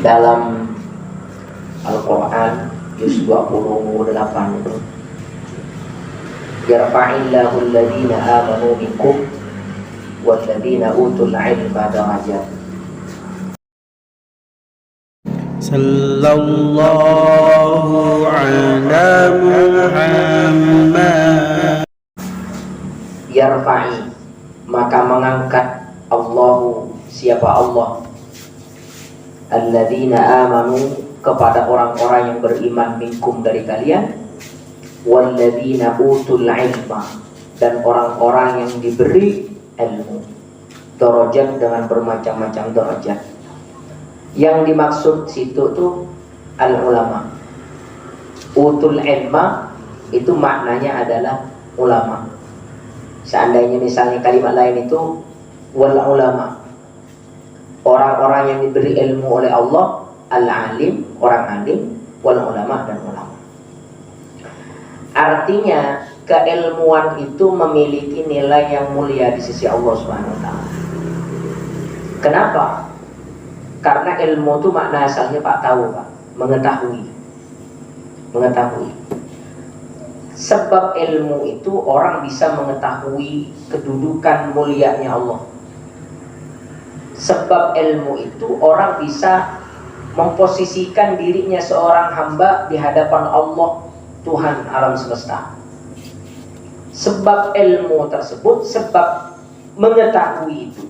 dalam Al-Quran juz 28 itu, yarfa'illahu alladhina amanu minkum walladhina utul ilma darajat. Sallallahu ala Muhammad. Yarfa'i, maka mengangkat Allahu, siapa Allah, alladzina amanu, kepada orang-orang yang beriman, minkum, dari kalian, walladzina utul ilma, dan orang-orang yang diberi ilmu, darajat, dengan bermacam-macam derajat. Yang dimaksud situ tuh al-ulama. Utul ilma itu maknanya adalah ulama. Seandainya misalnya kalimat lain itu wal ulama, orang-orang yang diberi ilmu oleh Allah, al-alim, orang alim, wal ulama, dan ulama. Artinya keilmuan itu memiliki nilai yang mulia di sisi Allah Subhanahu wa taala. Kenapa? Karena ilmu itu makna asalnya Pak tahu, Pak, mengetahui. Mengetahui. Sebab ilmu itu orang bisa mengetahui kedudukan mulianya Allah. Sebab ilmu itu orang bisa memposisikan dirinya seorang hamba di hadapan Allah, Tuhan alam semesta. Sebab ilmu tersebut, sebab mengetahui itu,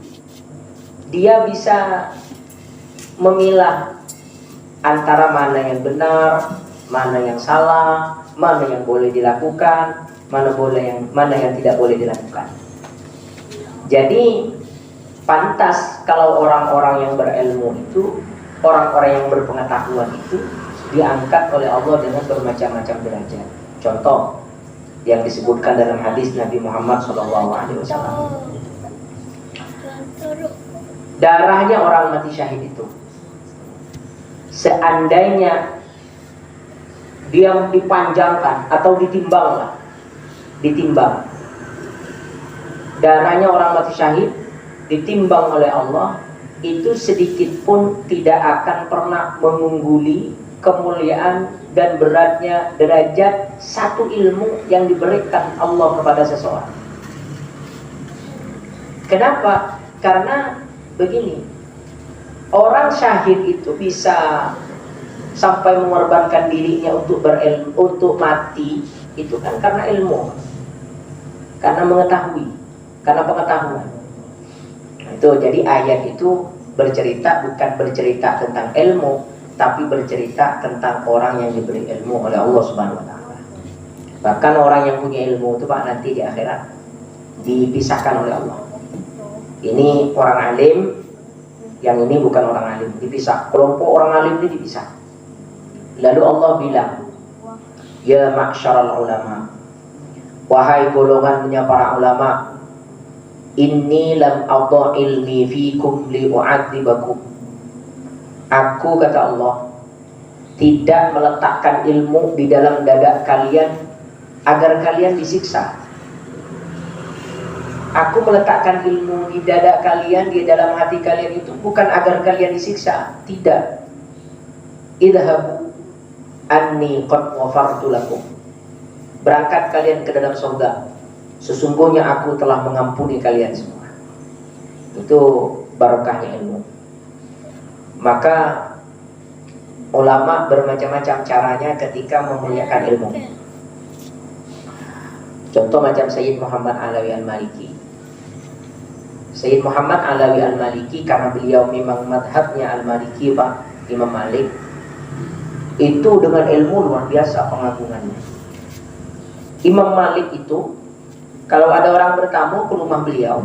dia bisa memilah antara mana yang benar, mana yang salah, mana yang boleh dilakukan, mana yang tidak boleh dilakukan. Jadi pantas kalau orang-orang yang berilmu itu, orang-orang yang berpengetahuan itu diangkat oleh Allah dengan bermacam-macam derajat. Contoh yang disebutkan dalam hadis Nabi Muhammad SAW, darahnya orang mati syahid itu, seandainya dia dipanjangkan atau ditimbang, darahnya orang mati syahid ditimbang oleh Allah, itu sedikit pun tidak akan pernah mengungguli kemuliaan dan beratnya derajat satu ilmu yang diberikan Allah kepada seseorang. Kenapa? Karena begini, orang syahid itu bisa sampai mengorbankan dirinya untuk berilmu, untuk mati, itu kan karena ilmu, karena mengetahui, karena pengetahuan. Itu jadi ayat itu bercerita, bukan bercerita tentang ilmu, tapi bercerita tentang orang yang diberi ilmu oleh Allah Subhanahu wa taala. Bahkan orang yang punya ilmu itu Pak nanti di akhirat dipisahkan oleh Allah. Ini orang alim, yang ini bukan orang alim, dipisah. Kelompok orang alim ini dipisah. Lalu Allah bilang, ya ma'syaral ulama, wahai golongannya para ulama, inni lam adha ilmi fikum li'u'adzibakum. Aku, kata Allah, tidak meletakkan ilmu di dalam dada kalian agar kalian disiksa. Aku meletakkan ilmu di dada kalian, di dalam hati kalian itu bukan agar kalian disiksa. Tidak. Idhabu anni qad ghafartu lakum. Berangkat kalian ke dalam surga, sesungguhnya aku telah mengampuni kalian semua. Itu barokahnya ilmu. Maka ulama bermacam-macam caranya ketika memuliakan ilmu. Contoh macam Sayyid Muhammad Alawi Al-Maliki. Sayyid Muhammad Alawi Al-Maliki, karena beliau memang madhabnya Al-Maliki, Pak, Imam Malik, itu dengan ilmu luar biasa pengagungannya. Imam Malik itu kalau ada orang bertamu ke rumah beliau,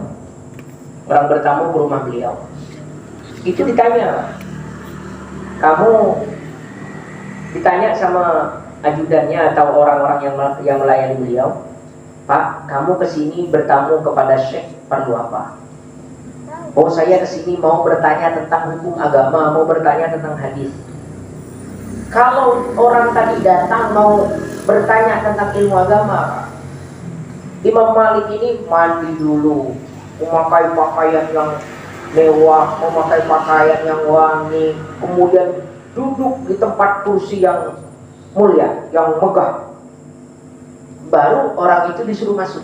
itu ditanya, kamu ditanya sama ajudannya atau orang-orang yang melayani beliau, Pak, kamu kesini bertamu kepada Syekh perlu apa? Oh, saya kesini mau bertanya tentang hukum agama, mau bertanya tentang hadis. Kalau orang tadi datang mau bertanya tentang ilmu agama, Imam Malik ini mandi dulu, memakai pakaian yang mewah, memakai pakaian yang wangi, kemudian duduk di tempat kursi yang mulia, yang megah, baru orang itu disuruh masuk.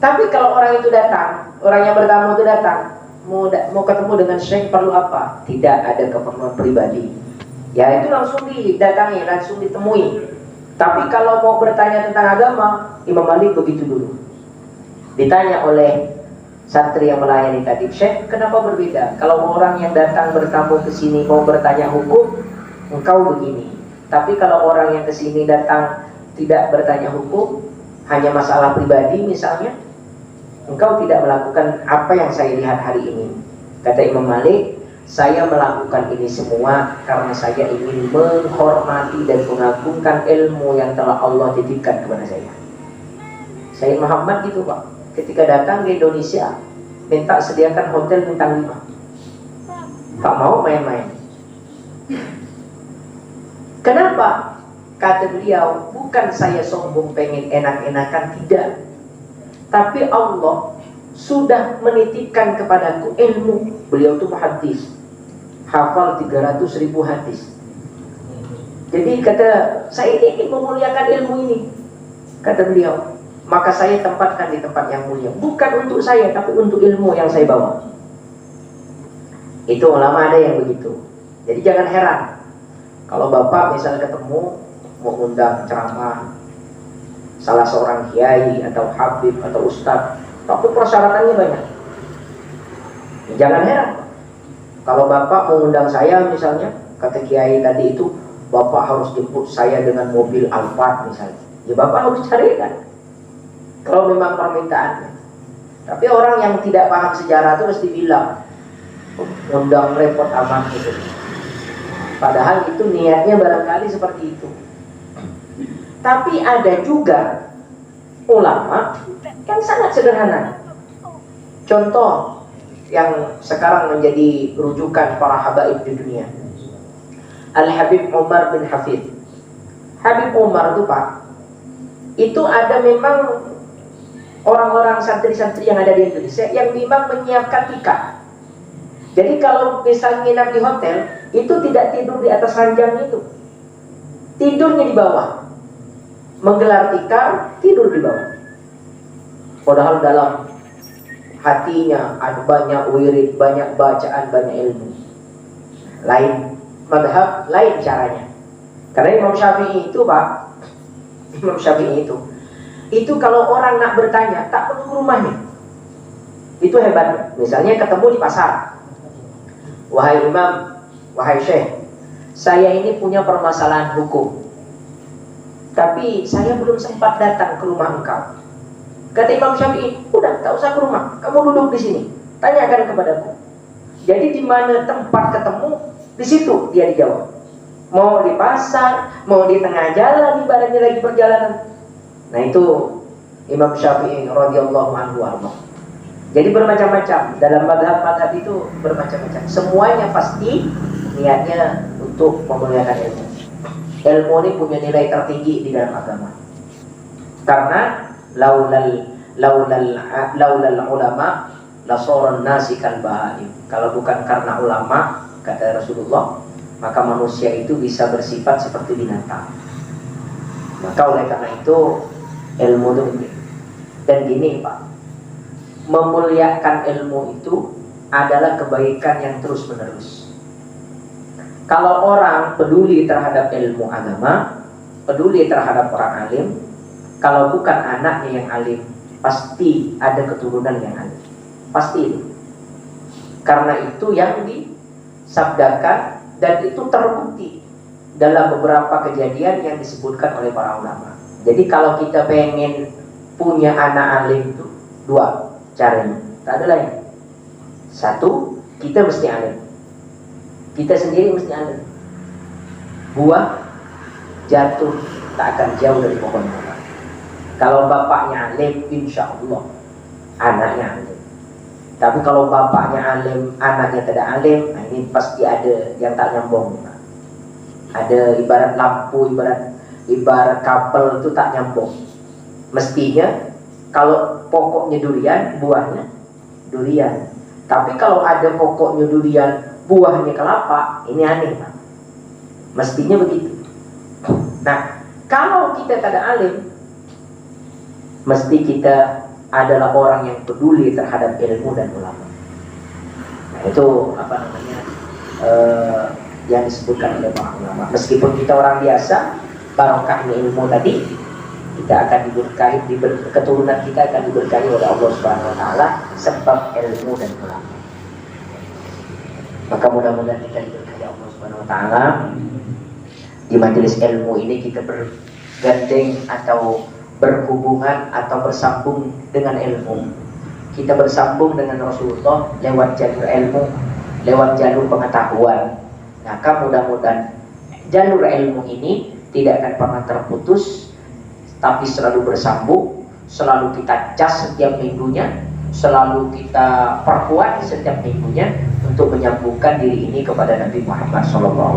Tapi kalau orang itu datang, orang yang bertamu itu datang, mau ketemu dengan syekh perlu apa? Tidak ada keperluan pribadi, ya itu langsung didatangi, langsung ditemui. Tapi kalau mau bertanya tentang agama, Imam Malik begitu dulu. Ditanya oleh santri yang melayani tadi, Syekh, kenapa berbeda? Kalau orang yang datang bertamu ke sini mau bertanya hukum, engkau begini. Tapi kalau orang yang ke sini datang tidak bertanya hukum, hanya masalah pribadi misalnya, engkau tidak melakukan apa yang saya lihat hari ini. Kata Imam Malik, saya melakukan ini semua karena saya ingin menghormati dan mengagungkan ilmu yang telah Allah titipkan kepada saya. Saya Muhammad gitu Pak, ketika datang ke Indonesia minta sediakan hotel bintang 5, tak mau main-main. Kenapa? Kata beliau, bukan saya sombong pengen enak-enakan, tidak, tapi Allah sudah menitipkan kepadaku ilmu. Beliau itu muhaddis, hafal 300.000 hadis. Jadi kata, saya ingin memuliakan ilmu ini. Kata beliau, maka saya tempatkan di tempat yang mulia. Bukan untuk saya, tapi untuk ilmu yang saya bawa. Itu ulama ada yang begitu. Jadi jangan heran kalau Bapak misalnya ketemu mau undang ceramah salah seorang kiai atau habib atau ustadz, tapi persyaratannya banyak. Jangan heran kalau Bapak mau undang saya misalnya, kata kiai tadi itu, Bapak harus jemput saya dengan mobil Alphard misalnya. Ya Bapak harus carikan kalau memang permintaannya. Tapi orang yang tidak paham sejarah itu mesti bilang, undang repot amat gitu. Padahal itu niatnya barangkali seperti itu. Tapi ada juga ulama yang sangat sederhana. Contoh yang sekarang menjadi rujukan para habaib di dunia, Al-Habib Umar bin Hafid. Habib Umar itu Pak, itu ada memang orang-orang santri-santri yang ada di Indonesia yang memang menyiapkan tikar. Jadi kalau misalnya nginap di hotel, itu tidak tidur di atas ranjang itu, tidurnya di bawah. Menggelar tikar, tidur di bawah. Padahal dalam hatinya ada banyak wirid, banyak bacaan, banyak ilmu. Lain madhab, lain caranya. Karena Imam Syafi'i itu Pak, Imam Syafi'i itu kalau orang nak bertanya tak perlu ke rumahnya. Itu hebat. Misalnya ketemu di pasar, wahai imam, wahai syekh, saya ini punya permasalahan hukum, tapi saya belum sempat datang ke rumah engkau. Kata Imam Syafi'i, udah tak usah ke rumah, kamu duduk di sini, tanyakan kepadaku. Jadi di mana tempat ketemu, di situ dia dijawab. Mau di pasar, mau di tengah jalan, ibaratnya lagi perjalanan. Nah itu Imam Syafi'i radhiyallahu anhu. Jadi bermacam-macam dalam madhab-madhab itu, bermacam-macam. Semuanya pasti niatnya untuk memuliakan ilmu. Ilmu ini punya nilai tertinggi di dalam agama. Karena laulal ulama lasoran nasi kal bahaim. Kalau bukan karena ulama, kata Rasulullah, maka manusia itu bisa bersifat seperti binatang. Maka oleh karena itu ilmu itu penting. Dan gini Pak, memuliakan ilmu itu adalah kebaikan yang terus menerus. Kalau orang peduli terhadap ilmu agama, peduli terhadap orang alim, kalau bukan anaknya yang alim, pasti ada keturunan yang alim. Pasti itu. Karena itu yang disabdakan dan itu terbukti dalam beberapa kejadian yang disebutkan oleh para ulama. Jadi kalau kita pengen punya anak alim itu dua caranya, tak ada lain. Satu, kita mesti alim, kita sendiri mesti alim. Buah jatuh tak akan jauh dari pohon. Kalau bapaknya alim, insya Allah anaknya alim. Tapi kalau bapaknya alim, anaknya tidak alim, nah ini pasti ada yang tak nyambung. Ada ibarat lampu, ibarat kabel itu tak nyambung. Mestinya kalau pokoknya durian, buahnya durian. Tapi kalau ada pokoknya durian, buahnya kelapa, ini aneh, Pak. Mestinya begitu. Nah, kalau kita tak ada alim, mesti kita adalah orang yang peduli terhadap ilmu dan ulama. Nah, itu apa namanya yang disebutkan oleh para ulama. Meskipun kita orang biasa, barokahnya ilmu tadi, kita akan diberkahi, keturunan kita akan diberkahi oleh Allah Subhanahu Wa Taala sebab ilmu dan ulama. Maka mudah-mudahan kita diberkahi Allah Subhanahu Wa Taala. Di majelis ilmu ini kita bergandeng atau berhubungan atau bersambung dengan ilmu. Kita bersambung dengan Rasulullah lewat jalur ilmu, lewat jalur pengetahuan. Maka mudah-mudahan jalur ilmu ini tidak akan pernah terputus, tapi selalu bersambung, selalu kita cas setiap minggunya, selalu kita perkuat setiap minggunya untuk menyambungkan diri ini kepada Nabi Muhammad SAW.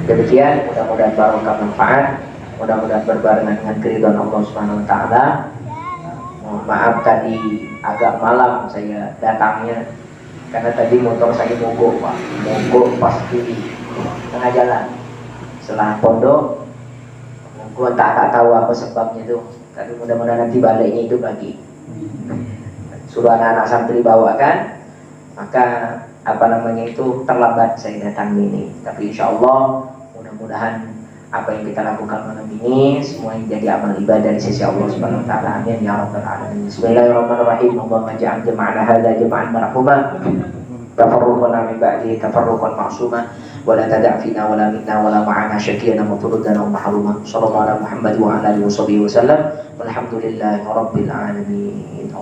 Demikian, mudah-mudahan barokah manfaat, mudah-mudahan berbarengan dengan keridhaan Allah Subhanahu Wa Taala. Maaf tadi agak malam saya datangnya, karena tadi motor saya mogok, Pak. Mogok pasti tengah jalan. Setelah pondok, gua tak tahu apa sebabnya tuh. Tapi mudah-mudahan nanti baliknya itu pagi. Suruh anak-anak santri bawakan, maka apa namanya itu terlambat saya datang ini. Tapi insya Allah mudah-mudahan apa yang kita lakukan malam ini semua jadi amal ibadah di sisi Allah Subhanahu Wa Taala. Amin ya rabbal alamin. Bismillahirrahmanirrahim. Allahumma ja'al jama'ana hadza jama'an marhuma. Tafarruqana min ba'di tafarruqan ma'suma wa la tada' fina wa la minna wa la ma'ana syakiyana mutrudan wa mahruma. Sallallahu ala Muhammad wa ala alihi wa sahbihi wa sallam. Walhamdulillahi rabbil alamin.